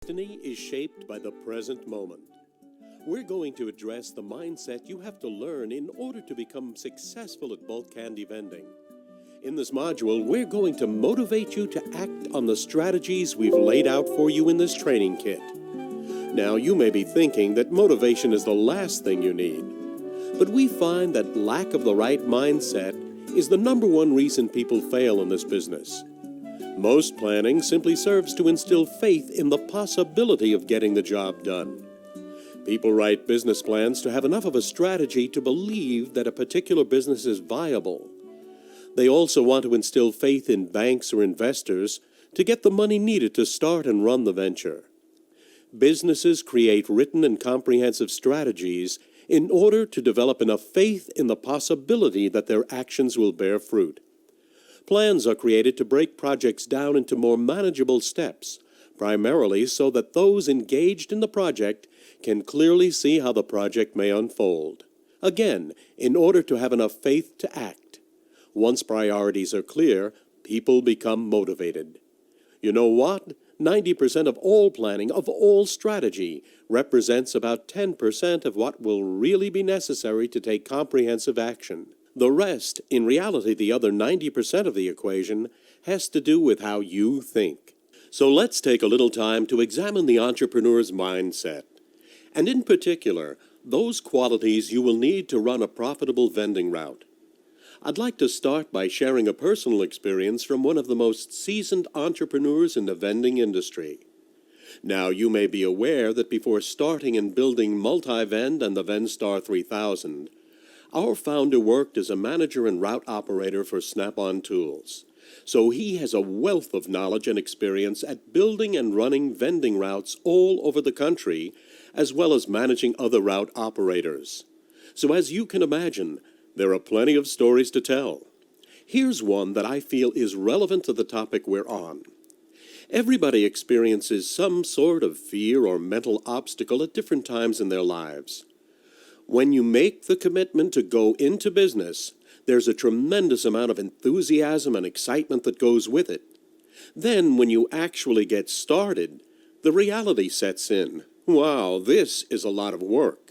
Destiny is shaped by the present moment. We're going to address the mindset you have to learn in order to become successful at bulk candy vending. In this module, we're going to motivate you to act on the strategies we've laid out for you in this training kit. Now, you may be thinking that motivation is the last thing you need, but we find that lack of the right mindset is the number one reason people fail in this business. Most planning simply serves to instill faith in the possibility of getting the job done. People write business plans to have enough of a strategy to believe that a particular business is viable. They also want to instill faith in banks or investors to get the money needed to start and run the venture. Businesses create written and comprehensive strategies in order to develop enough faith in the possibility that their actions will bear fruit. Plans are created to break projects down into more manageable steps, primarily so that those engaged in the project can clearly see how the project may unfold. Again, in order to have enough faith to act. Once priorities are clear, people become motivated. You know what? 90% of all planning, of all strategy, represents about 10% of what will really be necessary to take comprehensive action. The rest, in reality the other 90% of the equation, has to do with how you think. So let's take a little time to examine the entrepreneur's mindset, and in particular, those qualities you will need to run a profitable vending route. I'd like to start by sharing a personal experience from one of the most seasoned entrepreneurs in the vending industry. Now, you may be aware that before starting and building Multivend and the Vendstar 3000, our founder worked as a manager and route operator for Snap-on Tools. So he has a wealth of knowledge and experience at building and running vending routes all over the country, as well as managing other route operators. So as you can imagine, there are plenty of stories to tell. Here's one that I feel is relevant to the topic we're on. Everybody experiences some sort of fear or mental obstacle at different times in their lives. When you make the commitment to go into business, there's a tremendous amount of enthusiasm and excitement that goes with it. Then, when you actually get started, the reality sets in. Wow, this is a lot of work.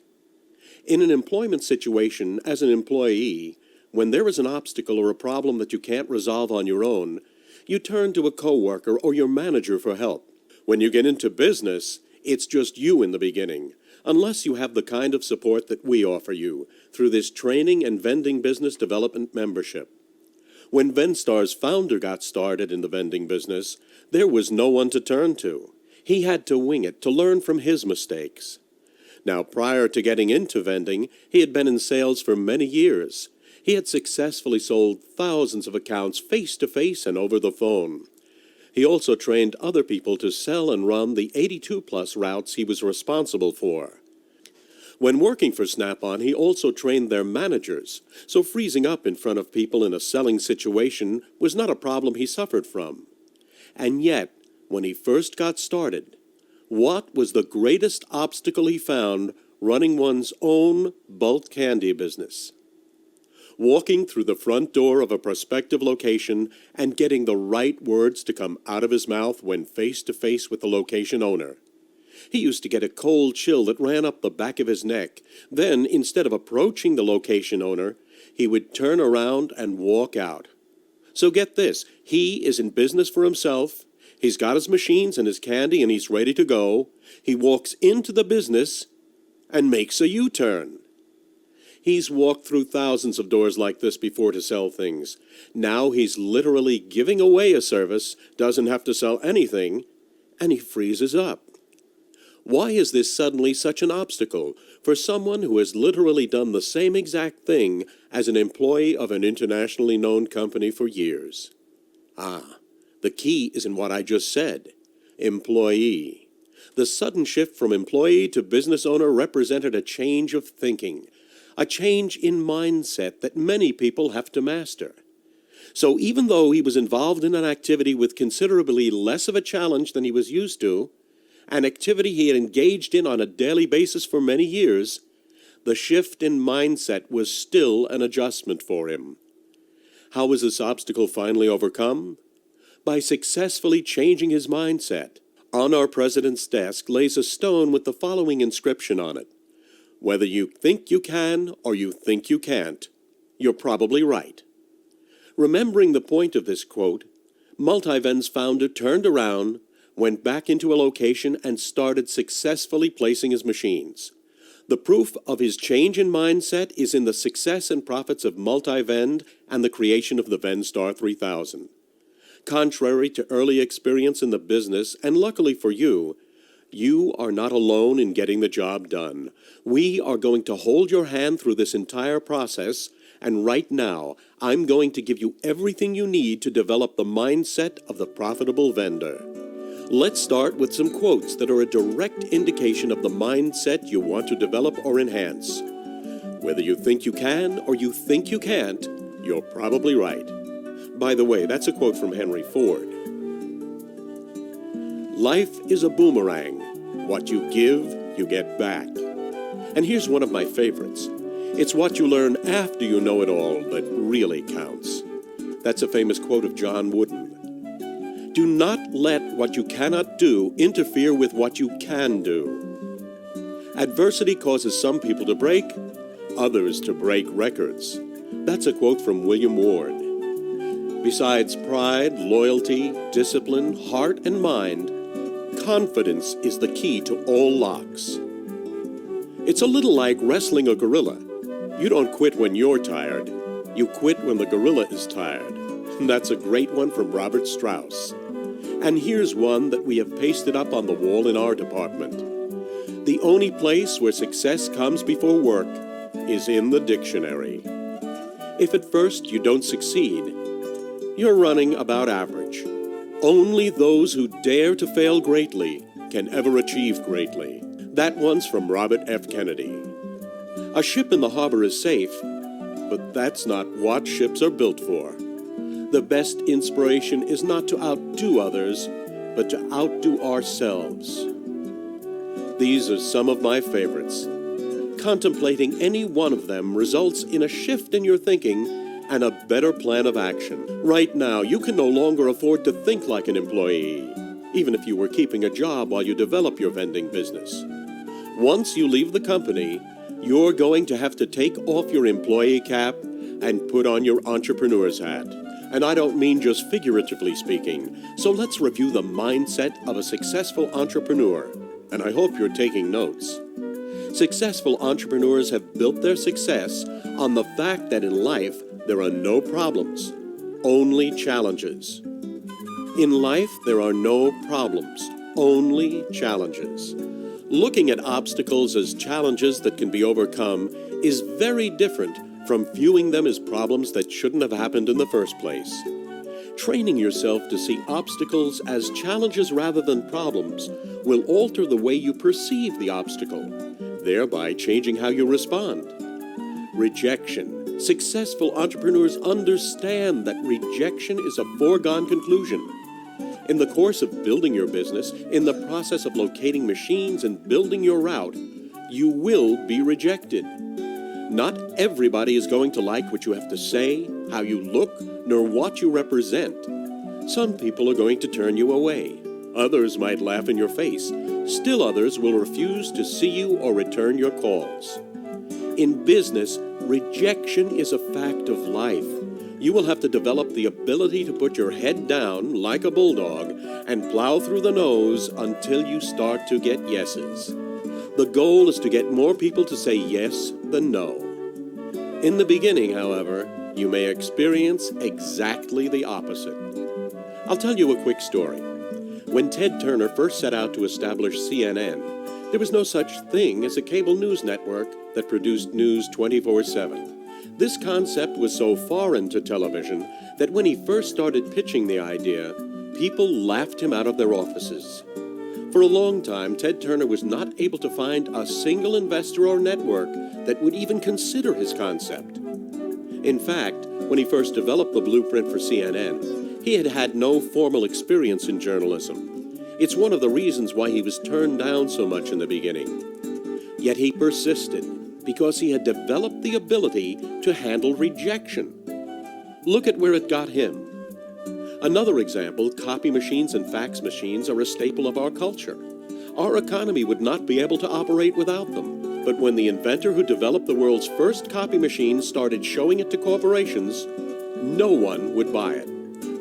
In an employment situation, as an employee, when there is an obstacle or a problem that you can't resolve on your own, you turn to a coworker or your manager for help. When you get into business, it's just you in the beginning, unless you have the kind of support that we offer you through this training and vending business development membership. When Vendstar's founder got started in the vending business, there was no one to turn to. He had to wing it to learn from his mistakes. Now, prior to getting into vending, he had been in sales for many years. He had successfully sold thousands of accounts face-to-face and over the phone. He also trained other people to sell and run the 82-plus routes he was responsible for. When working for Snap-on, he also trained their managers, so freezing up in front of people in a selling situation was not a problem he suffered from. And yet, when he first got started, what was the greatest obstacle he found running one's own bulk candy business? Walking through the front door of a prospective location and getting the right words to come out of his mouth when face-to-face with the location owner. He used to get a cold chill that ran up the back of his neck. Then, instead of approaching the location owner, he would turn around and walk out. So get this, he is in business for himself. He's got his machines and his candy and he's ready to go. He walks into the business and makes a U-turn. He's walked through thousands of doors like this before to sell things. Now he's literally giving away a service, doesn't have to sell anything, and he freezes up. Why is this suddenly such an obstacle for someone who has literally done the same exact thing as an employee of an internationally known company for years? The key is in what I just said. Employee. The sudden shift from employee to business owner represented a change of thinking, a change in mindset that many people have to master. So even though he was involved in an activity with considerably less of a challenge than he was used to, an activity he had engaged in on a daily basis for many years, the shift in mindset was still an adjustment for him. How was this obstacle finally overcome? By successfully changing his mindset. On our president's desk lays a stone with the following inscription on it: "Whether you think you can or you think you can't, you're probably right." Remembering the point of this quote, Multivend's founder turned around, went back into a location, and started successfully placing his machines. The proof of his change in mindset is in the success and profits of Multivend and the creation of the Vendstar 3000. Contrary to early experience in the business, and luckily for you, you are not alone in getting the job done. We are going to hold your hand through this entire process, and right now, I'm going to give you everything you need to develop the mindset of the profitable vendor. Let's start with some quotes that are a direct indication of the mindset you want to develop or enhance. Whether you think you can or you think you can't, you're probably right. By the way, that's a quote from Henry Ford. Life is a boomerang. What you give, you get back. And here's one of my favorites. It's what you learn after you know it all that really counts. That's a famous quote of John Wooden. Do not let what you cannot do interfere with what you can do. Adversity causes some people to break, others to break records. That's a quote from William Ward. Besides pride, loyalty, discipline, heart, and mind, confidence is the key to all locks. It's a little like wrestling a gorilla. You don't quit when you're tired. You quit when the gorilla is tired. That's a great one from Robert Strauss. And here's one that we have pasted up on the wall in our department. The only place where success comes before work is in the dictionary. If at first you don't succeed, you're running about average. Only those who dare to fail greatly can ever achieve greatly. That one's from Robert F. Kennedy. A ship in the harbor is safe, but that's not what ships are built for. The best inspiration is not to outdo others, but to outdo ourselves. These are some of my favorites. Contemplating any one of them results in a shift in your thinking and a better plan of action. Right now, you can no longer afford to think like an employee, even if you were keeping a job while you develop your vending business. Once you leave the company, you're going to have to take off your employee cap and put on your entrepreneur's hat. And I don't mean just figuratively speaking. So let's review the mindset of a successful entrepreneur. And I hope you're taking notes. Successful entrepreneurs have built their success on the fact that in life there are no problems, only challenges. In life there are no problems, only challenges. Looking at obstacles as challenges that can be overcome is very different from viewing them as problems that shouldn't have happened in the first place. Training yourself to see obstacles as challenges rather than problems will alter the way you perceive the obstacle, thereby changing how you respond. Rejection. Successful entrepreneurs understand that rejection is a foregone conclusion. In the course of building your business, in the process of locating machines and building your route, you will be rejected. Not everybody is going to like what you have to say, how you look, nor what you represent. Some people are going to turn you away. Others might laugh in your face. Still others will refuse to see you or return your calls. In business, rejection is a fact of life. You will have to develop the ability to put your head down like a bulldog and plow through the nose until you start to get yeses. The goal is to get more people to say yes than no. In the beginning, however, you may experience exactly the opposite. I'll tell you a quick story. When Ted Turner first set out to establish CNN, there was no such thing as a cable news network that produced news 24/7. This concept was so foreign to television that when he first started pitching the idea, people laughed him out of their offices. For a long time, Ted Turner was not able to find a single investor or network that would even consider his concept. In fact, when he first developed the blueprint for CNN, he had had no formal experience in journalism. It's one of the reasons why he was turned down so much in the beginning. Yet he persisted, because he had developed the ability to handle rejection. Look at where it got him. Another example, copy machines and fax machines are a staple of our culture. Our economy would not be able to operate without them. But when the inventor who developed the world's first copy machine started showing it to corporations, no one would buy it.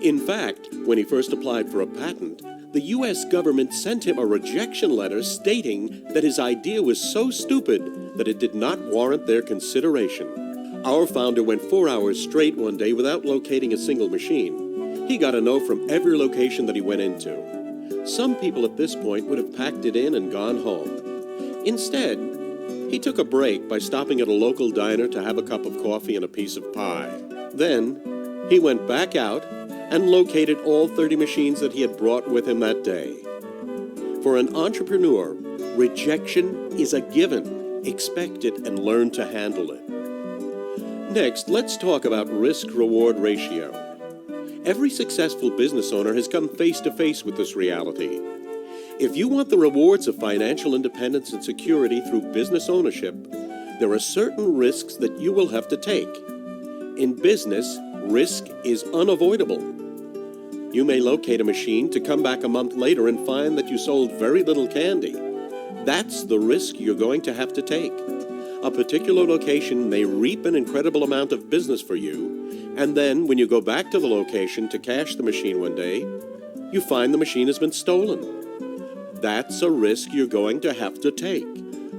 In fact, when he first applied for a patent, the U.S. government sent him a rejection letter stating that his idea was so stupid that it did not warrant their consideration. Our founder went 4 hours straight one day without locating a single machine. He got a no from every location that he went into. Some people at this point would have packed it in and gone home. Instead, he took a break by stopping at a local diner to have a cup of coffee and a piece of pie. Then, he went back out and located all 30 machines that he had brought with him that day. For an entrepreneur, rejection is a given. Expect it and learn to handle it. Next, let's talk about risk-reward ratio. Every successful business owner has come face to face with this reality. If you want the rewards of financial independence and security through business ownership, there are certain risks that you will have to take. In business, risk is unavoidable. You may locate a machine to come back a month later and find that you sold very little candy. That's the risk you're going to have to take. A particular location may reap an incredible amount of business for you, and then when you go back to the location to cash the machine one day, you find the machine has been stolen. That's a risk you're going to have to take.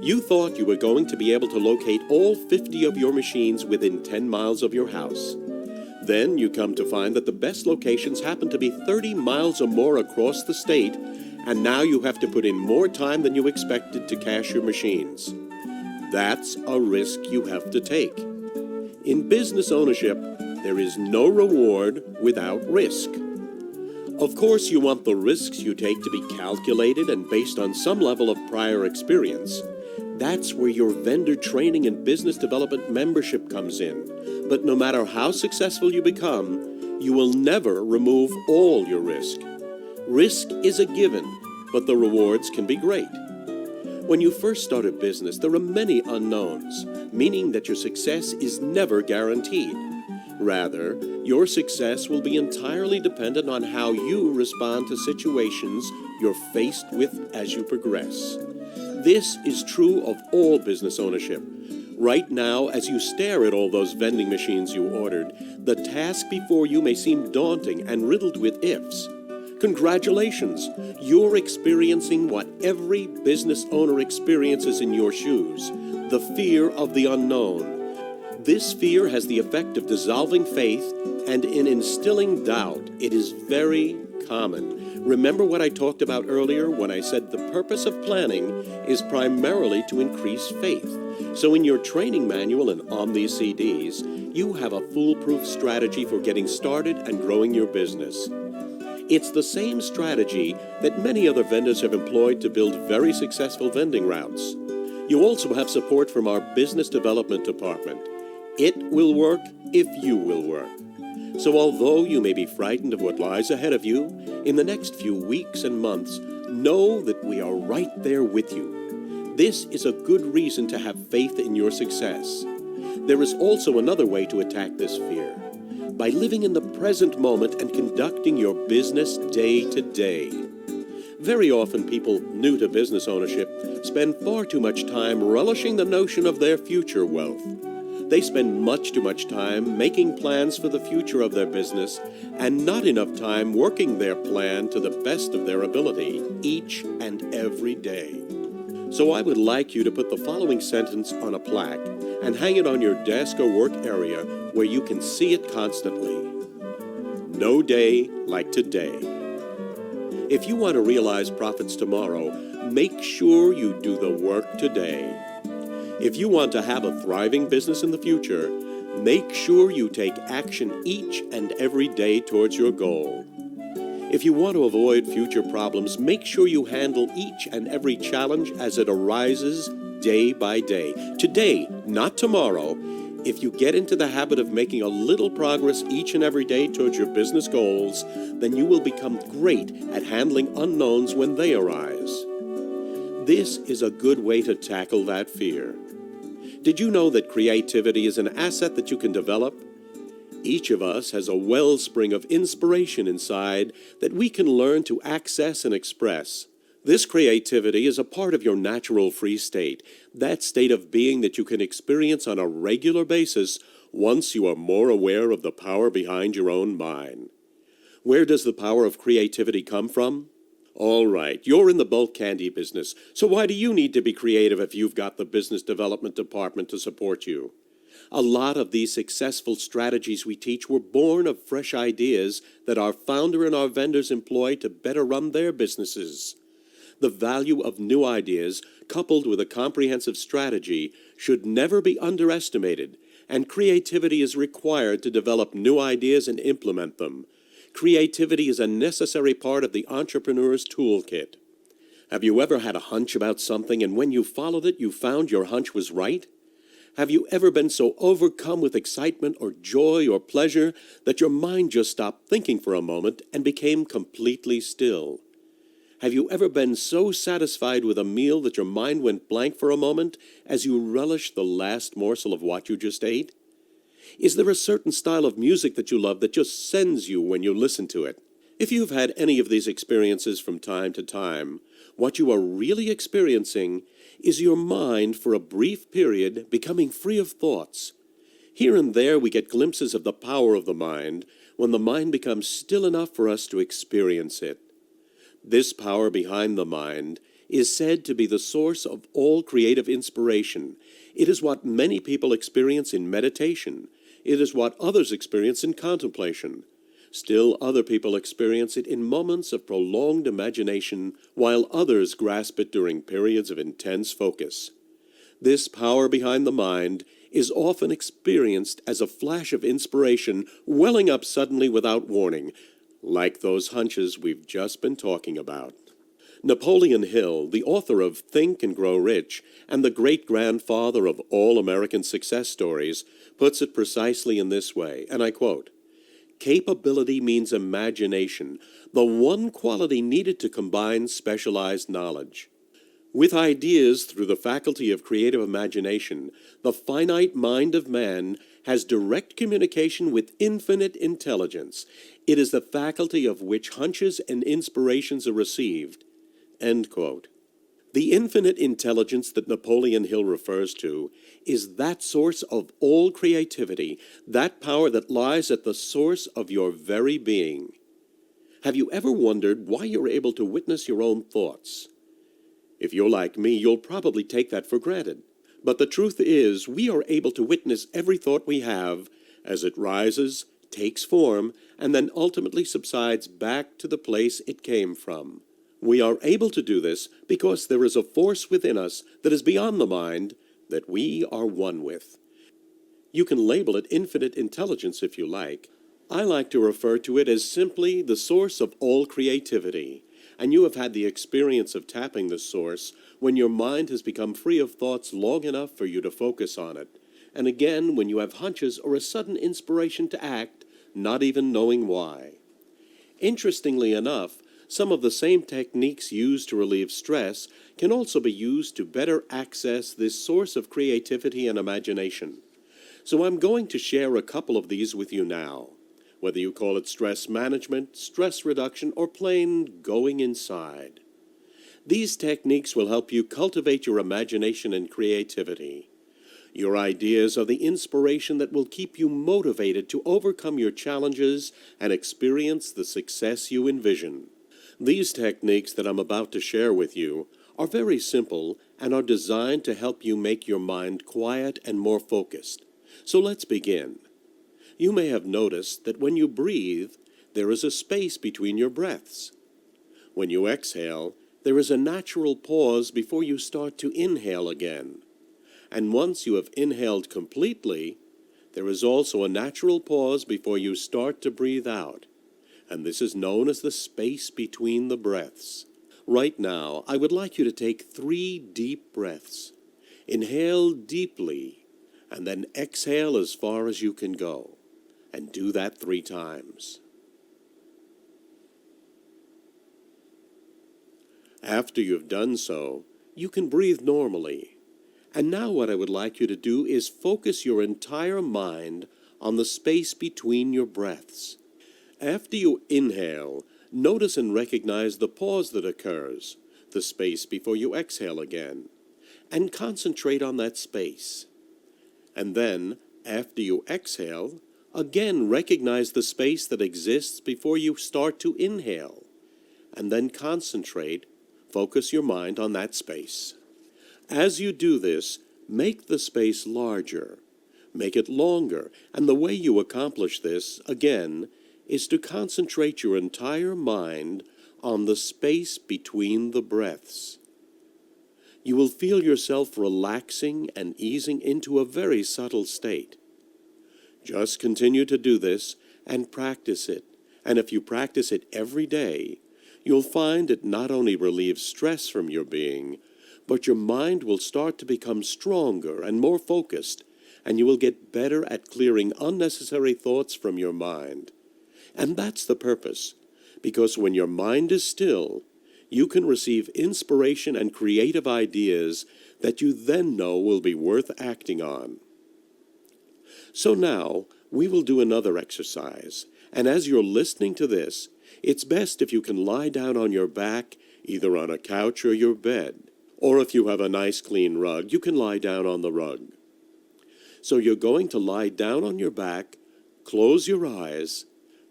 You thought you were going to be able to locate all 50 of your machines within 10 miles of your house. Then you come to find that the best locations happen to be 30 miles or more across the state, and now you have to put in more time than you expected to cash your machines. That's a risk you have to take. In business ownership, there is no reward without risk. Of course, you want the risks you take to be calculated and based on some level of prior experience. That's where your vendor training and business development membership comes in. But no matter how successful you become, you will never remove all your risk. Risk is a given, but the rewards can be great. When you first start a business, there are many unknowns, meaning that your success is never guaranteed. Rather, your success will be entirely dependent on how you respond to situations you're faced with as you progress. This is true of all business ownership. Right now, as you stare at all those vending machines you ordered, the task before you may seem daunting and riddled with ifs. Congratulations! You're experiencing what every business owner experiences in your shoes, the fear of the unknown. This fear has the effect of dissolving faith, and in instilling doubt, it is very common. Remember what I talked about earlier when I said the purpose of planning is primarily to increase faith. So in your training manual and on these CDs, you have a foolproof strategy for getting started and growing your business. It's the same strategy that many other vendors have employed to build very successful vending routes. You also have support from our business development department. It will work if you will work. So although you may be frightened of what lies ahead of you, in the next few weeks and months, know that we are right there with you. This is a good reason to have faith in your success. There is also another way to attack this fear. By living in the present moment and conducting your business day to day. Very often people new to business ownership spend far too much time relishing the notion of their future wealth. They spend much too much time making plans for the future of their business and not enough time working their plan to the best of their ability each and every day. So I would like you to put the following sentence on a plaque and hang it on your desk or work area where you can see it constantly. No day like today. If you want to realize profits tomorrow, make sure you do the work today. If you want to have a thriving business in the future, make sure you take action each and every day towards your goal. If you want to avoid future problems, make sure you handle each and every challenge as it arises day by day. Today, not tomorrow. If you get into the habit of making a little progress each and every day towards your business goals, then you will become great at handling unknowns when they arise. This is a good way to tackle that fear. Did you know that creativity is an asset that you can develop? Each of us has a wellspring of inspiration inside that we can learn to access and express. This creativity is a part of your natural free state, that state of being that you can experience on a regular basis once you are more aware of the power behind your own mind. Where does the power of creativity come from? All right, you're in the bulk candy business, so why do you need to be creative if you've got the business development department to support you? A lot of these successful strategies we teach were born of fresh ideas that our founder and our vendors employ to better run their businesses. The value of new ideas, coupled with a comprehensive strategy, should never be underestimated, and creativity is required to develop new ideas and implement them. Creativity is a necessary part of the entrepreneur's toolkit. Have you ever had a hunch about something, and when you followed it, you found your hunch was right? Have you ever been so overcome with excitement or joy or pleasure that your mind just stopped thinking for a moment and became completely still? Have you ever been so satisfied with a meal that your mind went blank for a moment as you relished the last morsel of what you just ate? Is there a certain style of music that you love that just sends you when you listen to it? If you've had any of these experiences from time to time, what you are really experiencing is your mind for a brief period becoming free of thoughts. Here and there we get glimpses of the power of the mind when the mind becomes still enough for us to experience it. This power behind the mind is said to be the source of all creative inspiration. It is what many people experience in meditation. It is what others experience in contemplation. Still other people experience it in moments of prolonged imagination, while others grasp it during periods of intense focus. This power behind the mind is often experienced as a flash of inspiration welling up suddenly without warning, like those hunches we've just been talking about. Napoleon Hill, the author of Think and Grow Rich and the great-grandfather of all American success stories, puts it precisely in this way, and I quote, "Capability means imagination, the one quality needed to combine specialized knowledge. With ideas through the faculty of creative imagination, the finite mind of man has direct communication with infinite intelligence. It is the faculty of which hunches and inspirations are received." End quote. The infinite intelligence that Napoleon Hill refers to is that source of all creativity, that power that lies at the source of your very being. Have you ever wondered why you're able to witness your own thoughts? If you're like me, you'll probably take that for granted. But the truth is, we are able to witness every thought we have as it rises, takes form, and then ultimately subsides back to the place it came from. We are able to do this because there is a force within us that is beyond the mind that we are one with. You can label it infinite intelligence if you like. I like to refer to it as simply the source of all creativity. And you have had the experience of tapping this source when your mind has become free of thoughts long enough for you to focus on it. And again, when you have hunches or a sudden inspiration to act, not even knowing why. Interestingly enough, some of the same techniques used to relieve stress can also be used to better access this source of creativity and imagination. So I'm going to share a couple of these with you now. Whether you call it stress management, stress reduction, or plain going inside. These techniques will help you cultivate your imagination and creativity. Your ideas are the inspiration that will keep you motivated to overcome your challenges and experience the success you envision. These techniques that I'm about to share with you are very simple and are designed to help you make your mind quiet and more focused. So let's begin. You may have noticed that when you breathe, there is a space between your breaths. When you exhale, there is a natural pause before you start to inhale again. And once you have inhaled completely, there is also a natural pause before you start to breathe out. And this is known as the space between the breaths. Right now, I would like you to take 3 deep breaths. Inhale deeply, and then exhale as far as you can go. And do that 3 times. After you've done so, you can breathe normally. And now what I would like you to do is focus your entire mind on the space between your breaths. After you inhale, notice and recognize the pause that occurs, the space before you exhale again, and concentrate on that space. And then, after you exhale, again recognize the space that exists before you start to inhale, and then focus your mind on that space. As you do this, make the space larger, make it longer, and the way you accomplish this, again, is to concentrate your entire mind on the space between the breaths. You will feel yourself relaxing and easing into a very subtle state. Just continue to do this and practice it, and if you practice it every day, you'll find it not only relieves stress from your being, but your mind will start to become stronger and more focused, and you will get better at clearing unnecessary thoughts from your mind. And that's the purpose, because when your mind is still, you can receive inspiration and creative ideas that you then know will be worth acting on. So now, we will do another exercise, and as you're listening to this, it's best if you can lie down on your back, either on a couch or your bed, or if you have a nice clean rug, you can lie down on the rug. So you're going to lie down on your back, close your eyes,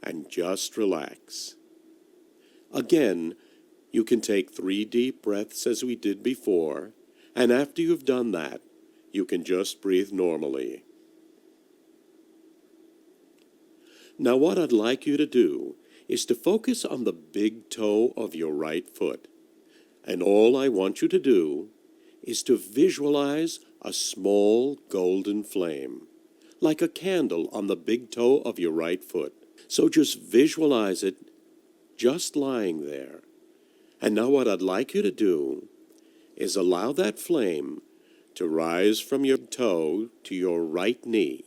and just relax. Again, you can take 3 deep breaths as we did before, and after you've done that, you can just breathe normally. Now what I'd like you to do is to focus on the big toe of your right foot. And all I want you to do is to visualize a small golden flame, like a candle on the big toe of your right foot. So just visualize it just lying there. And now what I'd like you to do is allow that flame to rise from your toe to your right knee.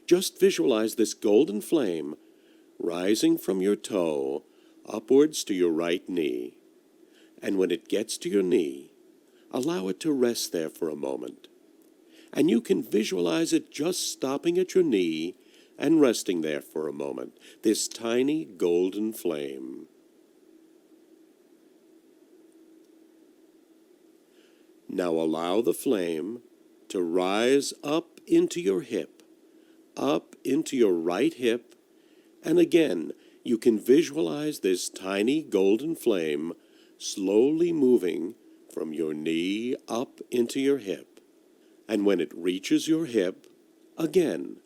Just visualize this golden flame rising from your toe upwards to your right knee. And when it gets to your knee, allow it to rest there for a moment. And you can visualize it just stopping at your knee and resting there for a moment, this tiny golden flame. Now allow the flame to rise up into your hip, up into your right hip, and again, you can visualize this tiny golden flame slowly moving from your knee up into your hip. And when it reaches your hip, again,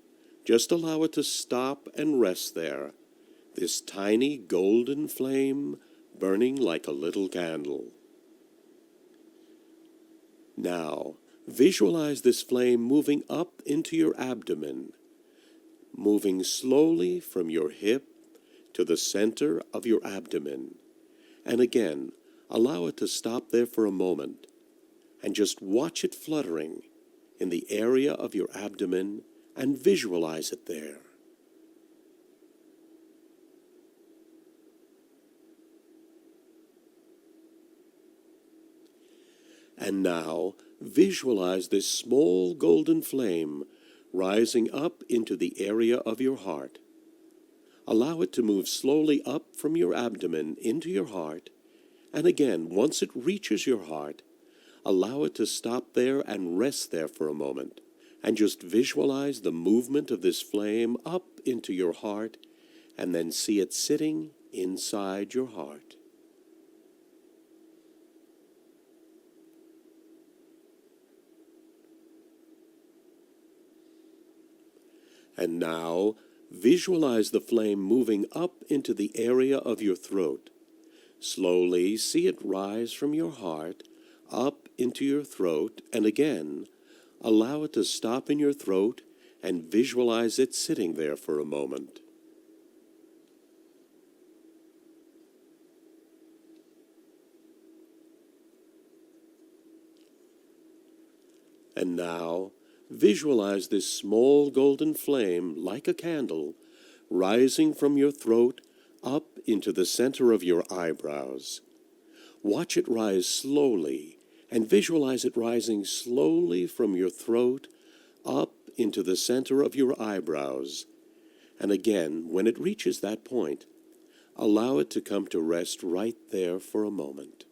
just allow it to stop and rest there, this tiny golden flame burning like a little candle. Now, visualize this flame moving up into your abdomen, moving slowly from your hip to the center of your abdomen. And again, allow it to stop there for a moment and just watch it fluttering in the area of your abdomen and visualize it there. And now, visualize this small golden flame rising up into the area of your heart. Allow it to move slowly up from your abdomen into your heart, and again, once it reaches your heart, allow it to stop there and rest there for a moment, and just visualize the movement of this flame up into your heart, and then see it sitting inside your heart. And now, visualize the flame moving up into the area of your throat. Slowly see it rise from your heart up into your throat, and again, allow it to stop in your throat and visualize it sitting there for a moment. And now, visualize this small golden flame like a candle rising from your throat up into the center of your eyebrows. Watch it rise slowly and visualize it rising slowly from your throat up into the center of your eyebrows. And again, when it reaches that point, allow it to come to rest right there for a moment.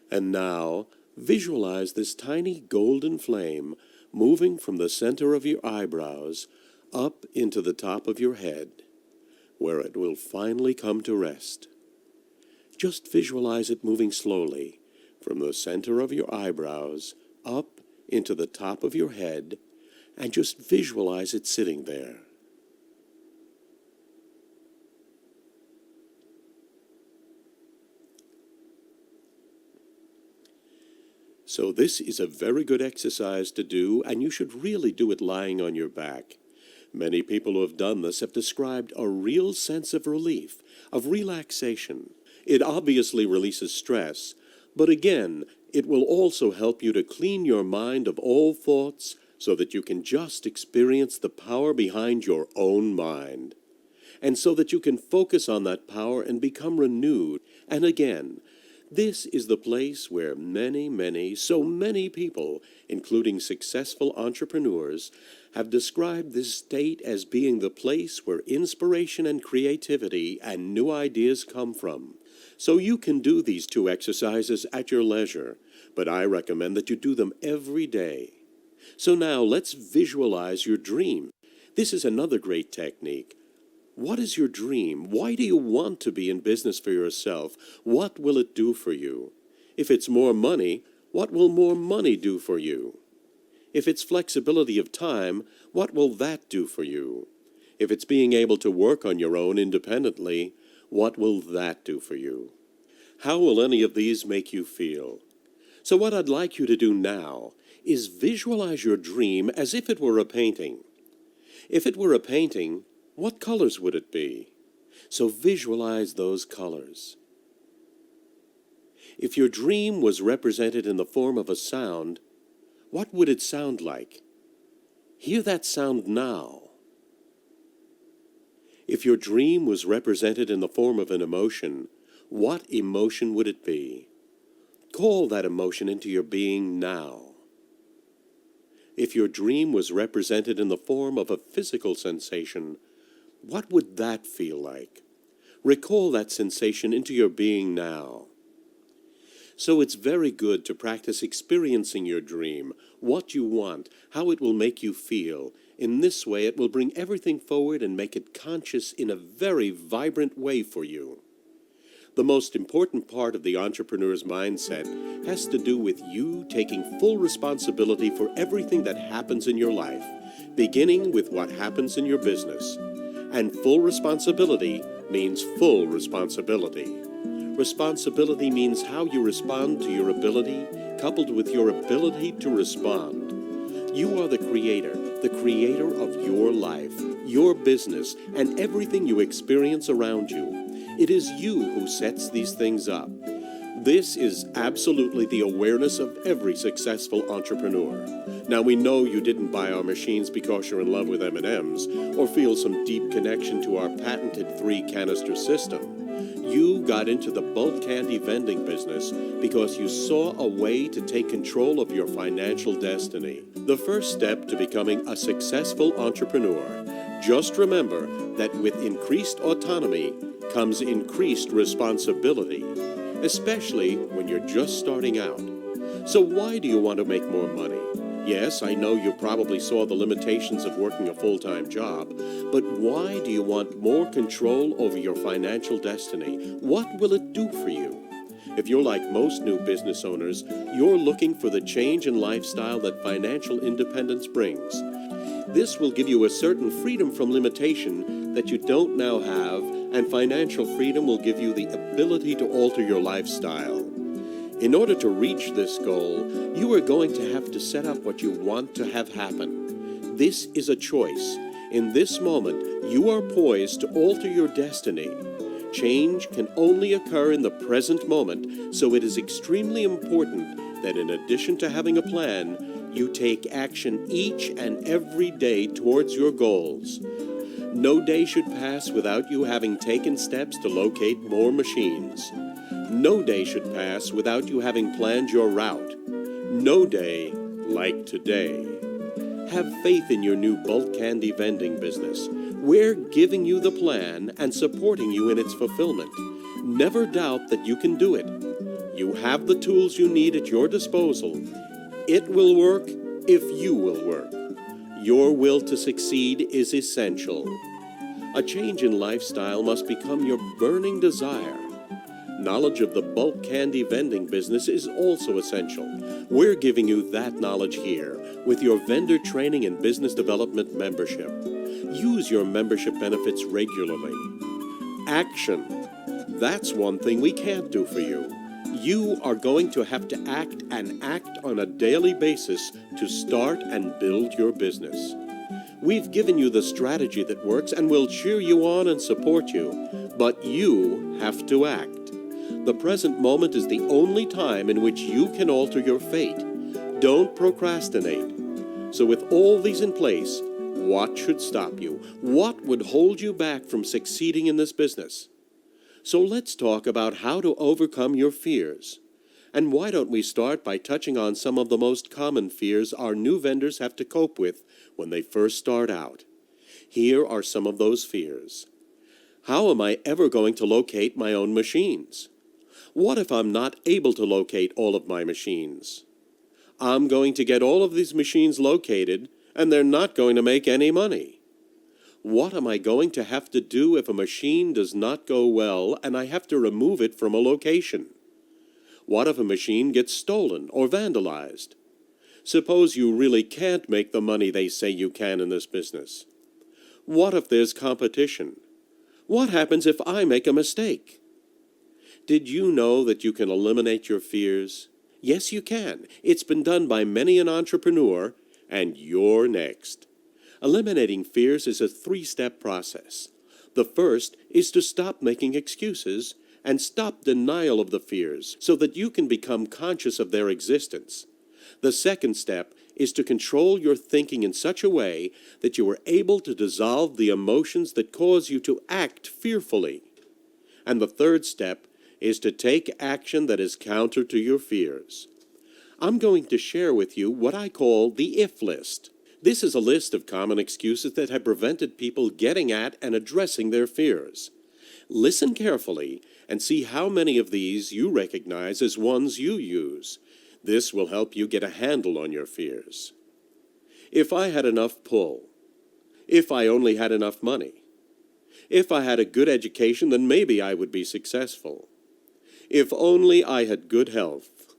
And now, visualize this tiny golden flame moving from the center of your eyebrows up into the top of your head, where it will finally come to rest. Just visualize it moving slowly from the center of your eyebrows up into the top of your head, and just visualize it sitting there. So this is a very good exercise to do, and you should really do it lying on your back. Many people who have done this have described a real sense of relief, of relaxation. It obviously releases stress, but again, it will also help you to clean your mind of all thoughts so that you can just experience the power behind your own mind. And so that you can focus on that power and become renewed. And again, this is the place where so many people, including successful entrepreneurs, have described this state as being the place where inspiration and creativity and new ideas come from. So you can do these two exercises at your leisure, but I recommend that you do them every day. So now let's visualize your dream. This is another great technique. What is your dream? Why do you want to be in business for yourself? What will it do for you? If it's more money, what will more money do for you? If it's flexibility of time, what will that do for you? If it's being able to work on your own independently, what will that do for you? How will any of these make you feel? So what I'd like you to do now is visualize your dream as if it were a painting. If it were a painting, what colors would it be? So visualize those colors. If your dream was represented in the form of a sound, what would it sound like? Hear that sound now. If your dream was represented in the form of an emotion, what emotion would it be? Call that emotion into your being now. If your dream was represented in the form of a physical sensation, what would that feel like? Recall that sensation into your being now. So it's very good to practice experiencing your dream, what you want, how it will make you feel. In this way, it will bring everything forward and make it conscious in a very vibrant way for you. The most important part of the entrepreneur's mindset has to do with you taking full responsibility for everything that happens in your life, beginning with what happens in your business. And full responsibility means full responsibility. Responsibility means how you respond to your ability, coupled with your ability to respond. You are the creator of your life, your business, and everything you experience around you. It is you who sets these things up. This is absolutely the awareness of every successful entrepreneur. Now, we know you didn't buy our machines because you're in love with M&Ms or feel some deep connection to our patented 3-canister system. You got into the bulk candy vending business because you saw a way to take control of your financial destiny. The first step to becoming a successful entrepreneur. Just remember that with increased autonomy comes increased responsibility, especially when you're just starting out. So why do you want to make more money? Yes, I know you probably saw the limitations of working a full-time job, but why do you want more control over your financial destiny? What will it do for you? If you're like most new business owners, you're looking for the change in lifestyle that financial independence brings. This will give you a certain freedom from limitation that you don't now have, and financial freedom will give you the ability to alter your lifestyle. In order to reach this goal, you are going to have to set up what you want to have happen. This is a choice. In this moment, you are poised to alter your destiny. Change can only occur in the present moment, so it is extremely important that in addition to having a plan, you take action each and every day towards your goals. No day should pass without you having taken steps to locate more machines. No day should pass without you having planned your route. No day like today. Have faith in your new bulk candy vending business. We're giving you the plan and supporting you in its fulfillment. Never doubt that you can do it. You have the tools you need at your disposal. It will work if you will work. Your will to succeed is essential. A change in lifestyle must become your burning desire. Knowledge of the bulk candy vending business is also essential. We're giving you that knowledge here with your vendor training and business development membership. Use your membership benefits regularly. Action. That's one thing we can't do for you. You are going to have to act and act on a daily basis to start and build your business. We've given you the strategy that works and we'll cheer you on and support you, but you have to act. The present moment is the only time in which you can alter your fate. Don't procrastinate. So with all these in place, what should stop you? What would hold you back from succeeding in this business? So let's talk about how to overcome your fears. And why don't we start by touching on some of the most common fears our new vendors have to cope with when they first start out. Here are some of those fears. How am I ever going to locate my own machines? What if I'm not able to locate all of my machines? I'm going to get all of these machines located, and they're not going to make any money. What am I going to have to do if a machine does not go well and I have to remove it from a location? What if a machine gets stolen or vandalized? Suppose you really can't make the money they say you can in this business. What if there's competition? What happens if I make a mistake? Did you know that you can eliminate your fears? Yes, you can. It's been done by many an entrepreneur, and you're next. Eliminating fears is a 3-step process. The first is to stop making excuses and stop denial of the fears so that you can become conscious of their existence. The second step is to control your thinking in such a way that you are able to dissolve the emotions that cause you to act fearfully. And the third step is to take action that is counter to your fears. I'm going to share with you what I call the if list. This is a list of common excuses that have prevented people getting at and addressing their fears. Listen carefully and see how many of these you recognize as ones you use. This will help you get a handle on your fears. If I had enough pull. If I only had enough money. If I had a good education, then maybe I would be successful. If only I had good health.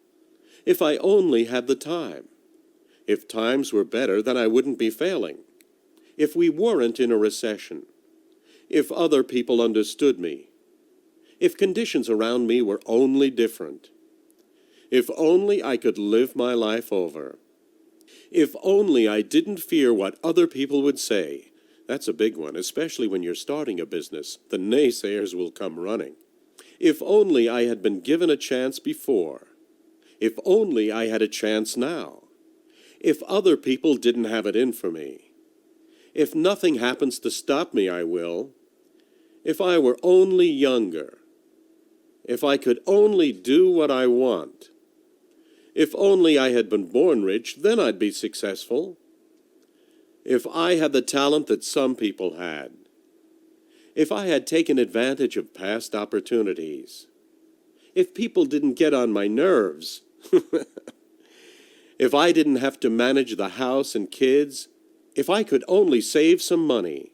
If I only had the time. If times were better, then I wouldn't be failing. If we weren't in a recession. If other people understood me. If conditions around me were only different. If only I could live my life over. If only I didn't fear what other people would say. That's a big one, especially when you're starting a business. The naysayers will come running. If only I had been given a chance before. If only I had a chance now. If other people didn't have it in for me. If nothing happens to stop me, I will. If I were only younger. If I could only do what I want. If only I had been born rich, then I'd be successful. If I had the talent that some people had. If I had taken advantage of past opportunities. If people didn't get on my nerves. If I didn't have to manage the house and kids. If I could only save some money.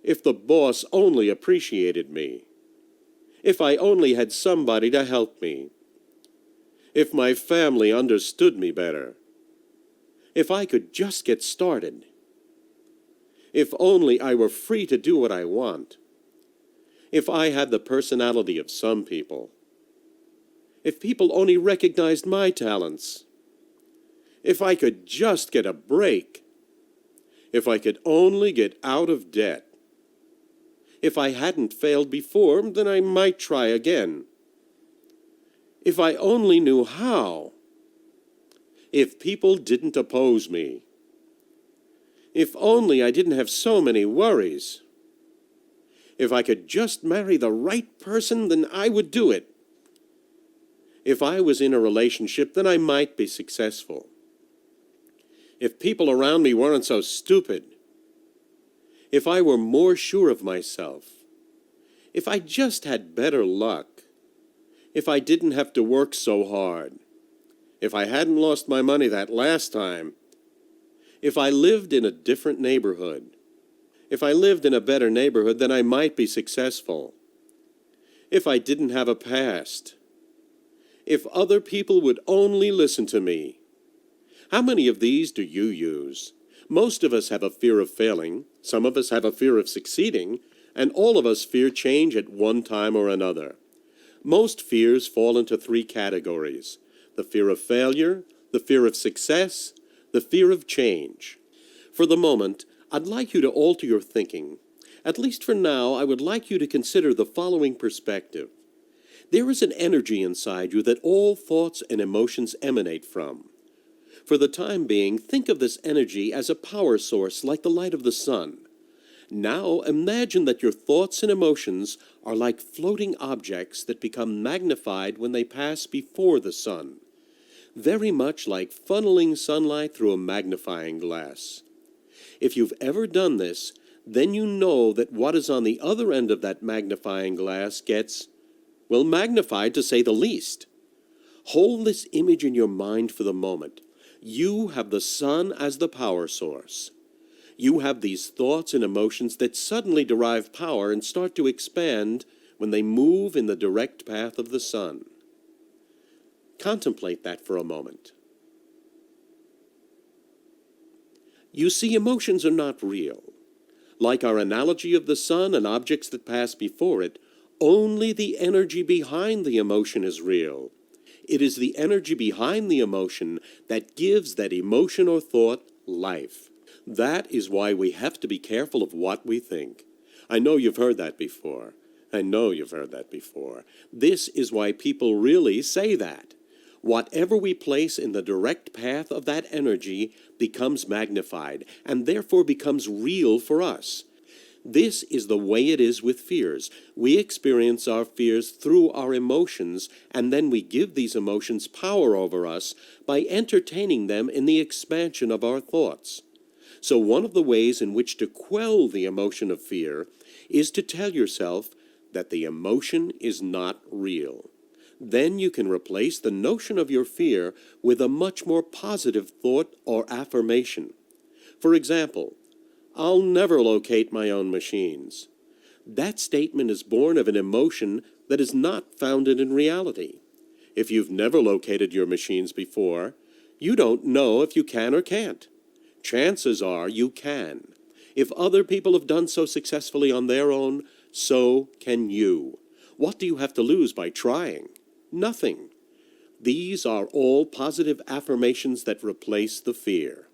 If the boss only appreciated me. If I only had somebody to help me. If my family understood me better. If I could just get started. If only I were free to do what I want. If I had the personality of some people. If people only recognized my talents. If I could just get a break. If I could only get out of debt. If I hadn't failed before, then I might try again. If I only knew how. If people didn't oppose me. If only I didn't have so many worries. If I could just marry the right person, then I would do it. If I was in a relationship, then I might be successful. If people around me weren't so stupid. If I were more sure of myself. If I just had better luck. If I didn't have to work so hard. If I hadn't lost my money that last time. If I lived in a different neighborhood. If I lived in a better neighborhood, then I might be successful. If I didn't have a past. If other people would only listen to me. How many of these do you use? Most of us have a fear of failing, some of us have a fear of succeeding, and all of us fear change at one time or another. Most fears fall into three categories: the fear of failure, the fear of success, the fear of change. For the moment, I'd like you to alter your thinking. At least for now, I would like you to consider the following perspective. There is an energy inside you that all thoughts and emotions emanate from. For the time being, think of this energy as a power source like the light of the sun. Now imagine that your thoughts and emotions are like floating objects that become magnified when they pass before the sun, very much like funneling sunlight through a magnifying glass. If you've ever done this, then you know that what is on the other end of that magnifying glass gets, well, magnified to say the least. Hold this image in your mind for the moment. You have the sun as the power source. You have these thoughts and emotions that suddenly derive power and start to expand when they move in the direct path of the sun. Contemplate that for a moment. You see, emotions are not real. Like our analogy of the sun and objects that pass before it, only the energy behind the emotion is real. It is the energy behind the emotion that gives that emotion or thought life. That is why we have to be careful of what we think. I know you've heard that before. This is why people really say that. Whatever we place in the direct path of that energy becomes magnified and therefore becomes real for us. This is the way it is with fears. We experience our fears through our emotions, and then we give these emotions power over us by entertaining them in the expansion of our thoughts. So one of the ways in which to quell the emotion of fear is to tell yourself that the emotion is not real. Then you can replace the notion of your fear with a much more positive thought or affirmation. For example, I'll never locate my own machines. That statement is born of an emotion that is not founded in reality. If you've never located your machines before, you don't know if you can or can't. Chances are you can. If other people have done so successfully on their own, so can you. What do you have to lose by trying? Nothing. These are all positive affirmations that replace the fear.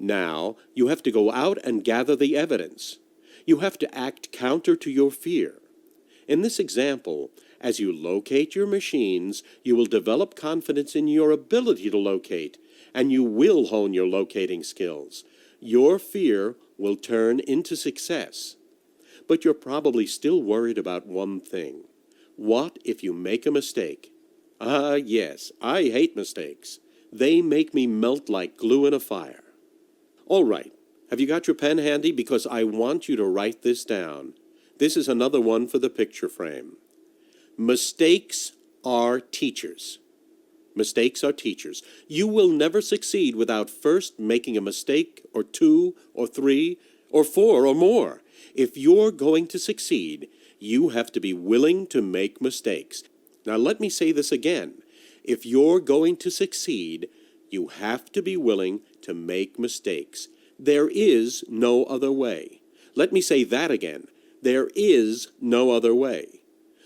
Now, you have to go out and gather the evidence. You have to act counter to your fear. In this example, as you locate your machines, you will develop confidence in your ability to locate, and you will hone your locating skills. Your fear will turn into success. But you're probably still worried about one thing. What if you make a mistake? Yes, I hate mistakes. They make me melt like glue in a fire. All right, have you got your pen handy? Because I want you to write this down. This is another one for the picture frame. Mistakes are teachers. Mistakes are teachers. You will never succeed without first making a mistake or two or three or four or more. If you're going to succeed, you have to be willing to make mistakes. Now let me say this again. If you're going to succeed, you have to be willing to make mistakes. There is no other way. Let me say that again. There is no other way.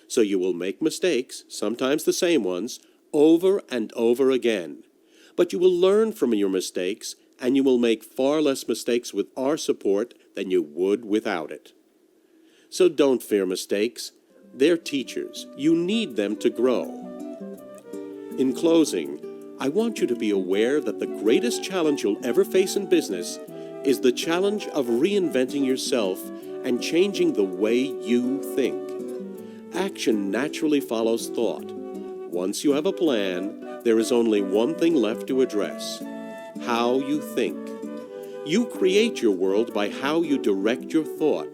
So you will make mistakes, sometimes the same ones, over and over again. But you will learn from your mistakes, and you will make far less mistakes with our support than you would without it. So don't fear mistakes. They're teachers. You need them to grow. In closing, I want you to be aware that the greatest challenge you'll ever face in business is the challenge of reinventing yourself and changing the way you think. Action naturally follows thought. Once you have a plan, there is only one thing left to address: how you think. You create your world by how you direct your thought.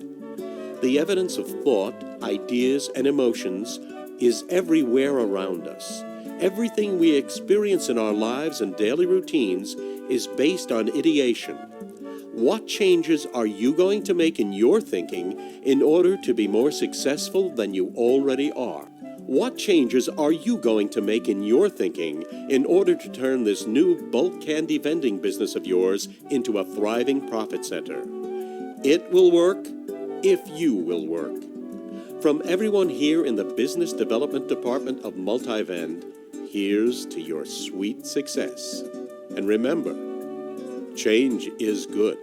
The evidence of thought, ideas, and emotions is everywhere around us. Everything we experience in our lives and daily routines is based on ideation. What changes are you going to make in your thinking in order to be more successful than you already are? What changes are you going to make in your thinking in order to turn this new bulk candy vending business of yours into a thriving profit center? It will work if you will work. From everyone here in the Business Development Department of Multivend, here's to your sweet success. And remember, change is good.